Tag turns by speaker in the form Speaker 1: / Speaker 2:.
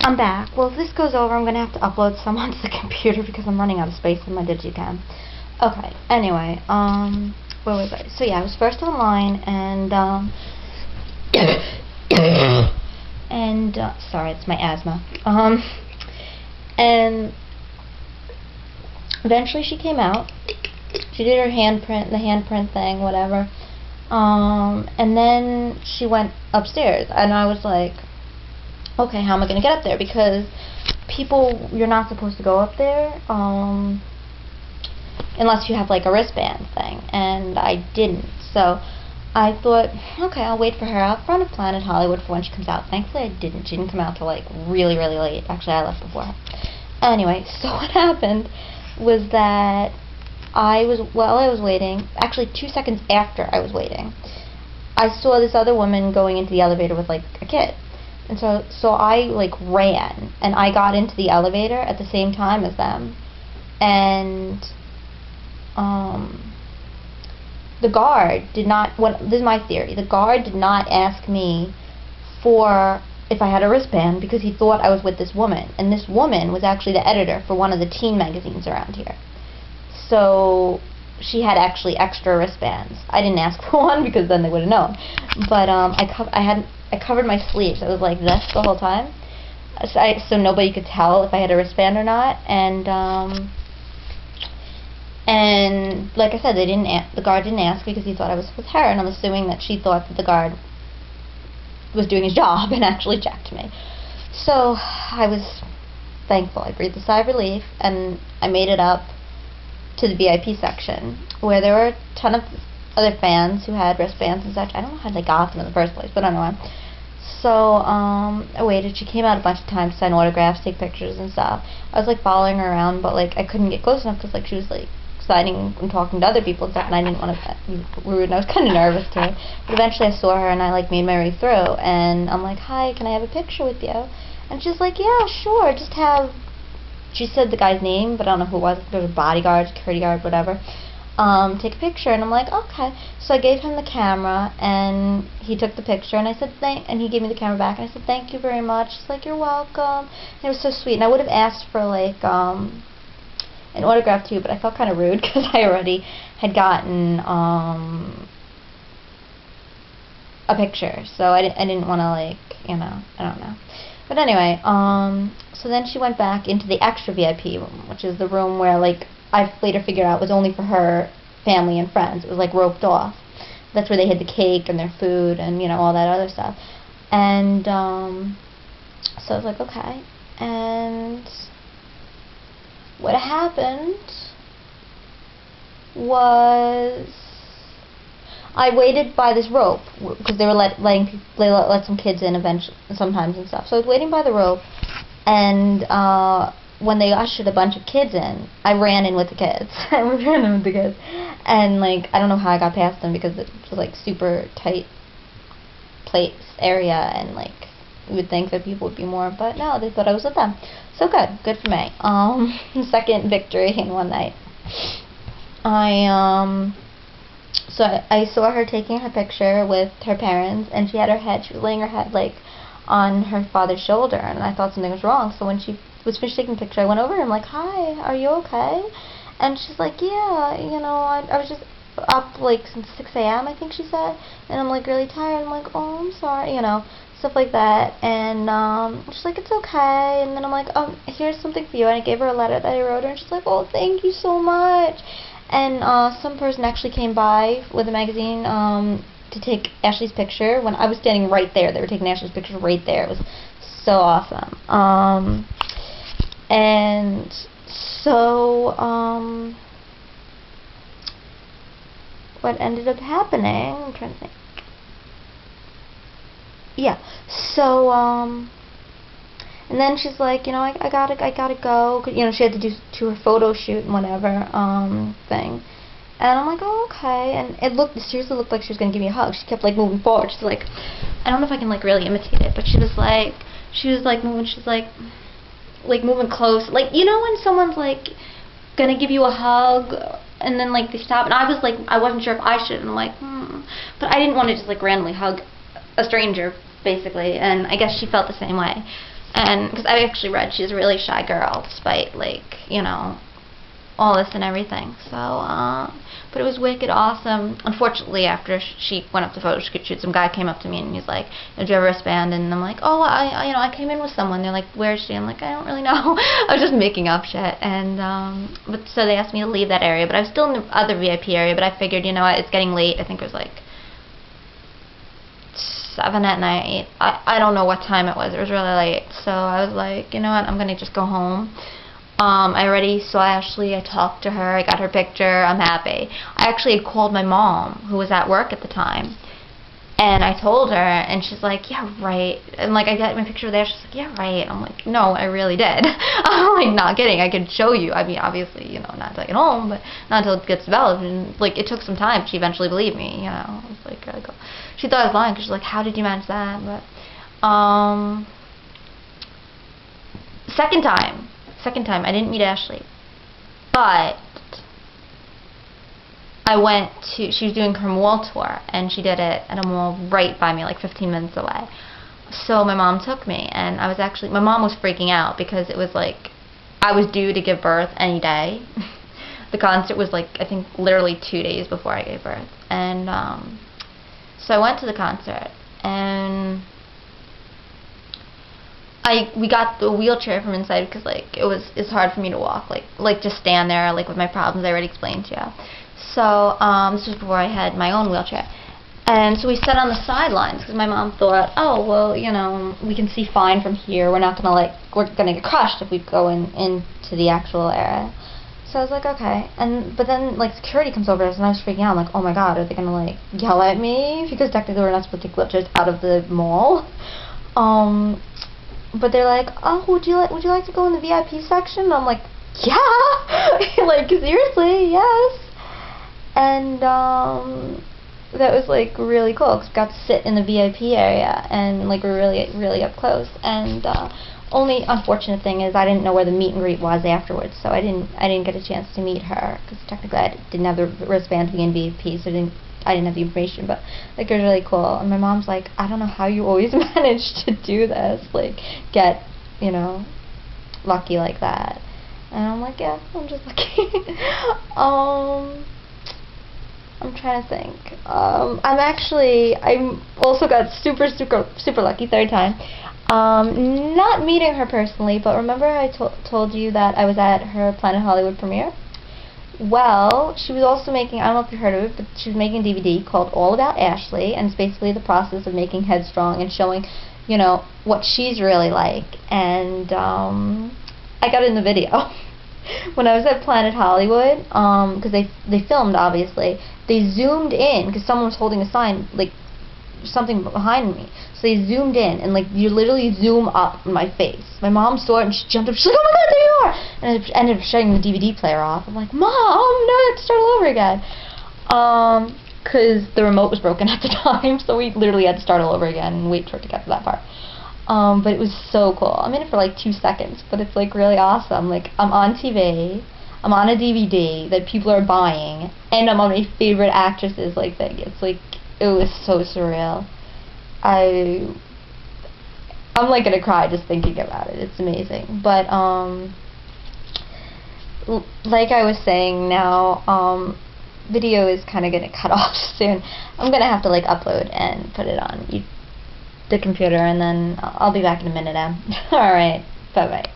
Speaker 1: I'm back. Well, if this goes over, I'm going to have to upload some onto the computer because I'm running out of space in my Digicam. Okay, anyway, where was I? So yeah, I was first online, and, sorry, it's my asthma. And eventually she came out. She did her the handprint thing, whatever. And then she went upstairs, and I was like, okay, how am I going to get up there? Because you're not supposed to go up there, unless you have like a wristband thing, and I didn't. So I thought, okay, I'll wait for her out front of Planet Hollywood for when she comes out. Thankfully I didn't. She didn't come out till like really, really late. Actually, I left before her. Anyway, so what happened was that while I was waiting, actually 2 seconds after I was waiting, I saw this other woman going into the elevator with like a kid. And so I like ran, and I got into the elevator at the same time as them, and the guard did not, this is my theory, the guard did not ask me for if I had a wristband because he thought I was with this woman, and this woman was actually the editor for one of the teen magazines around here. So she had actually extra wristbands. I didn't ask for one because then they would have known. But I covered my sleeves. It was like this the whole time, so nobody could tell if I had a wristband or not. And like I said, the guard didn't ask because he thought I was with her, and I'm assuming that she thought that the guard was doing his job and actually checked me. So I was thankful. I breathed a sigh of relief, and I made it up to the VIP section, where there were a ton of other fans who had wristbands and such. I don't know how they got them in the first place, but anyway. So I waited. She came out a bunch of times to sign autographs, take pictures and stuff. I was like following her around, but like I couldn't get close enough because like she was like signing and talking to other people and stuff, and I didn't want to be rude, and I was kind of nervous too. But eventually I saw her, and I like made my way through, and I'm like, hi, can I have a picture with you? And she's like, yeah, sure, just have, she said the guy's name, but I don't know who it was. There was a bodyguard, security guard, whatever. Take a picture, and I'm like, okay. So I gave him the camera, and he took the picture, and I said and he gave me the camera back, and I said, thank you very much. He's like, you're welcome. And it was so sweet, and I would have asked for like an autograph too, but I felt kind of rude because I already had gotten a picture, so I didn't want to like, I don't know. But anyway, so then she went back into the extra VIP room, which is the room where, like, I later figured out was only for her family and friends. It was, like, roped off. That's where they had the cake and their food and, all that other stuff. And, so I was like, okay. And what happened was I waited by this rope because they were let some kids in eventually, sometimes and stuff. So I was waiting by the rope, and when they ushered a bunch of kids in, I ran in with the kids. And like I don't know how I got past them because it was like super tight place area, and like you would think that people would be more, but no, they thought I was with them. So good for me. Second victory in one night. So I saw her taking her picture with her parents, and she was laying her head like on her father's shoulder, and I thought something was wrong. So when she was finished taking the picture, I went over and I'm like, hi, are you okay? And she's like, yeah, I was just up like since 6 a.m. I think she said, and I'm like really tired. I'm like, oh, I'm sorry, stuff like that. And she's like, it's okay. And then I'm like, here's something for you, and I gave her a letter that I wrote her, and she's like, oh, thank you so much. And some person actually came by with a magazine to take Ashley's picture when I was standing right there. They were taking Ashley's picture right there. It was so awesome. And so what ended up happening, I'm trying to think. Yeah, so and then she's like, I gotta go. She had to do her photo shoot and whatever thing. And I'm like, oh, okay. And it seriously looked like she was gonna give me a hug. She kept like moving forward. She's like, I don't know if I can like really imitate it, but she was like moving. She's like moving close. Like when someone's like gonna give you a hug and then like they stop. And I was like, I wasn't sure if I should. And I'm like, but I didn't want to just like randomly hug a stranger, basically. And I guess she felt the same way. And because I actually read she's a really shy girl, despite, like, you know, all this and everything. So, but it was wicked awesome. Unfortunately, after she went up to photo shoot, some guy came up to me and he's like, "Did you have a wristband?" And I'm like, "Oh, I came in with someone." They're like, "Where is she?" I'm like, "I don't really know." I was just making up shit. And but so they asked me to leave that area, but I was still in the other VIP area. But I figured, you know what, it's getting late. I think it was like 7 at night. I don't know what time it was. It was really late. So I was like, you know what, I'm gonna just go home. I already saw Ashley. I talked to her. I got her picture. I'm happy. I actually had called my mom, who was at work at the time, and I told her, and she's like, "Yeah, right." And like, I got my picture there. She's like, "Yeah, right." I'm like, "No, I really did." I'm like, not kidding. I could show you. I mean, obviously, you know, not until I get home, but not until it gets developed. And like, it took some time. She eventually believed me. You know, it was like, she thought I was lying because she's like, "How did you manage that?" But second time, I didn't meet Ashley, but I went to, she was doing her mall tour, and she did it at a mall right by me, like 15 minutes away. So my mom took me, and I was actually, my mom was freaking out because it was like, I was due to give birth any day. The concert was like, I think literally 2 days before I gave birth. And so I went to the concert, and we got the wheelchair from inside because like it's hard for me to walk, like just stand there, like with my problems I already explained to you. So this was before I had my own wheelchair, and so we sat on the sidelines because my mom thought, oh well, you know, we can see fine from here. We're gonna get crushed if we go into the actual area. So I was like, okay, but then like security comes over us, and I was freaking out. I'm like, oh my god, are they gonna like yell at me because technically we're not supposed to take wheelchairs out of the mall? But they're like, "Oh, would you like to go in the VIP section?" And I'm like, "Yeah." Like, seriously, yes. And that was like really cool because we got to sit in the VIP area, and like we're really up close. And only unfortunate thing is I didn't know where the meet and greet was afterwards, so I didn't get a chance to meet her because technically I didn't have the wristband to be in VIP, so I didn't have the information. But like, it was really cool. And my mom's like, "I don't know how you always manage to do this, like get, you know, lucky like that." And I'm like, "Yeah, I'm just lucky." I'm trying to think. I'm also got super lucky, third time. Not meeting her personally, but remember I told you that I was at her Planet Hollywood premiere? Well, she was also making, I don't know if you heard of it, but she was making a DVD called All About Ashley, and it's basically the process of making Headstrong and showing, you know, what she's really like. And I got in the video. When I was at Planet Hollywood, because they filmed, obviously, they zoomed in, because someone was holding a sign, like, something behind me. So they zoomed in, and like, you literally zoom up in my face. My mom saw it, and she jumped up, she's like, "Oh my god, there you are!" And I ended up shutting the DVD player off. I'm like, "Mom, no, I have to start all over again." Because the remote was broken at the time, so we literally had to start all over again and wait for it to get to that part. But it was so cool. I'm in it for like 2 seconds, but it's like really awesome. Like, I'm on TV, I'm on a DVD that people are buying, and I'm on my favorite actresses like thing. It's like, it was so surreal. I'm like gonna cry just thinking about it. It's amazing. But like I was saying, now video is kind of gonna cut off soon. I'm gonna have to like upload and put it on the computer, and then I'll be back in a minute. All right, bye bye.